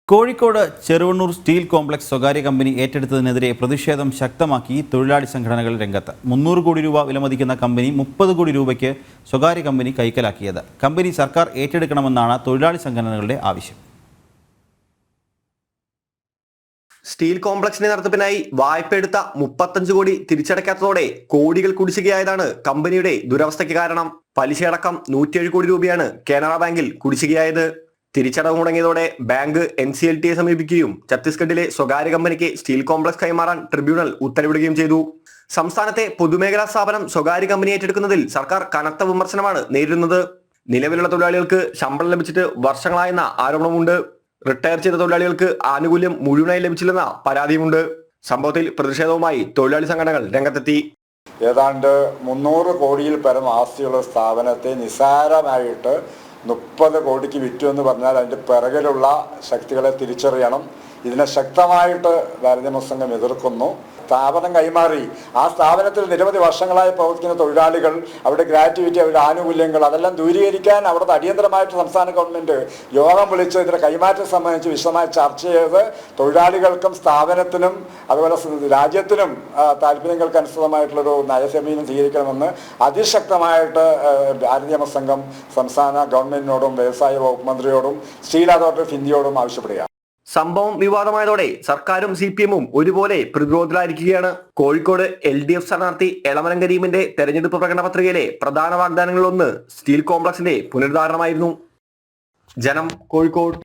Kozhikode Cheruvannur steel complex സ്വകാര്യ company ഏറ്റെടുത്തതിനെതിരെ പ്രതിഷേധം ശക്തമാക്കി തൊഴിലാളി സംഘടനകൾ രംഗത്ത്. 300 കോടി രൂപ വിലമതിക്കുന്ന കമ്പനി 30 കോടി രൂപയ്ക്ക് സ്വകാര്യ കമ്പനി കൈക്കലാക്കിയത്. കമ്പനി സർക്കാർ ഏറ്റെടുക്കണമെന്നാണ് തൊഴിലാളി സംഘടനകളുടെ ആവശ്യം. സ്റ്റീൽ കോംപ്ലക്സിന്റെ നടത്തിപ്പിനായി വായ്പയെടുത്ത 35 കോടി തിരിച്ചടയ്ക്കാത്തതോടെ കോടികൾ കുടിശ്ശികയായതാണ് കമ്പനിയുടെ ദുരവസ്ഥയ്ക്ക് കാരണം. പലിശയടക്കം 107 കോടി രൂപയാണ് കാനറ ബാങ്കിൽ കുടിശ്ശികയായത്. തിരിച്ചടവ് മുടങ്ങിയതോടെ ബാങ്ക് NCLTയെ സമീപിക്കുകയും ഛത്തീസ്ഗഡിലെ സ്വകാര്യ കമ്പനിക്ക് സ്റ്റീൽ കോംപ്ലക്സ് കൈമാറാൻ ട്രിബ്യൂണൽ ഉത്തരവിടുകയും ചെയ്തു. സംസ്ഥാനത്തെ പൊതുമേഖലാ സ്ഥാപനം സ്വകാര്യ കമ്പനി ഏറ്റെടുക്കുന്നതിൽ സർക്കാർ കനത്ത വിമർശനമാണ് നേരിടുന്നത്. നിലവിലുള്ള തൊഴിലാളികൾക്ക് ശമ്പളം ലഭിച്ചിട്ട് വർഷങ്ങളായെന്ന ആരോപണമുണ്ട്. റിട്ടയർ ചെയ്ത തൊഴിലാളികൾക്ക് ആനുകൂല്യം മുഴുവനായി ലഭിച്ചില്ലെന്ന പരാതിയുമുണ്ട്. സംഭവത്തിൽ പ്രതിഷേധവുമായി തൊഴിലാളി സംഘടനകൾ രംഗത്തെത്തി. ഏതാണ്ട് 300 കോടിയിൽ പരം ആസ്തിയുള്ള സ്ഥാപനത്തെ നിസ്സാരമായിട്ട് 30 കോടിക്ക് വിറ്റു എന്ന് പറഞ്ഞാൽ അതിൻ്റെ പിറകിലുള്ള ശക്തികളെ തിരിച്ചറിയണം. ഇതിനെ ശക്തമായിട്ട് ഭാരതീയ സംഘം എതിർക്കുന്നു. സ്ഥാപനം കൈമാറി ആ സ്ഥാപനത്തിൽ നിരവധി വർഷങ്ങളായി പ്രവർത്തിക്കുന്ന തൊഴിലാളികൾ, അവരുടെ ഗ്രാറ്റുവിറ്റി, അവരുടെ ആനുകൂല്യങ്ങൾ അതെല്ലാം ദൂരീകരിക്കാൻ അവിടുത്തെ അടിയന്തരമായിട്ട് സംസ്ഥാന ഗവൺമെൻറ് യോഗം വിളിച്ച് ഇതിൻ്റെ കൈമാറ്റം സംബന്ധിച്ച് വിശദമായി ചർച്ച ചെയ്ത് തൊഴിലാളികൾക്കും സ്ഥാപനത്തിനും അതുപോലെ രാജ്യത്തിനും താല്പര്യങ്ങൾക്ക് അനുസൃതമായിട്ടുള്ളൊരു നയസമീപനം സ്വീകരിക്കണമെന്ന് അതിശക്തമായിട്ട് ഭാരതീയ സംഘം സംസ്ഥാന ഗവൺമെൻറ്റിനോടും വ്യവസായ വകുപ്പ് മന്ത്രിയോടും സ്റ്റീൽ അതോറിറ്റി ഓഫ് ഇന്ത്യയോടും ആവശ്യപ്പെടുകയാണ്. സംഭവം വിവാദമായതോടെ സർക്കാരും CPM-ഉം ഒരുപോലെ പ്രതിരോധത്തിലായിരിക്കുകയാണ്. കോഴിക്കോട് LDF സ്ഥാനാർത്ഥി എളമരം കരീമിന്റെ തെരഞ്ഞെടുപ്പ് പ്രകടന പത്രികയിലെ പ്രധാന വാഗ്ദാനങ്ങളിലൊന്ന് സ്റ്റീൽ കോംപ്ലക്സിന്റെ പുനരുദ്ധാരണമായിരുന്നു. ജനം, കോഴിക്കോട്.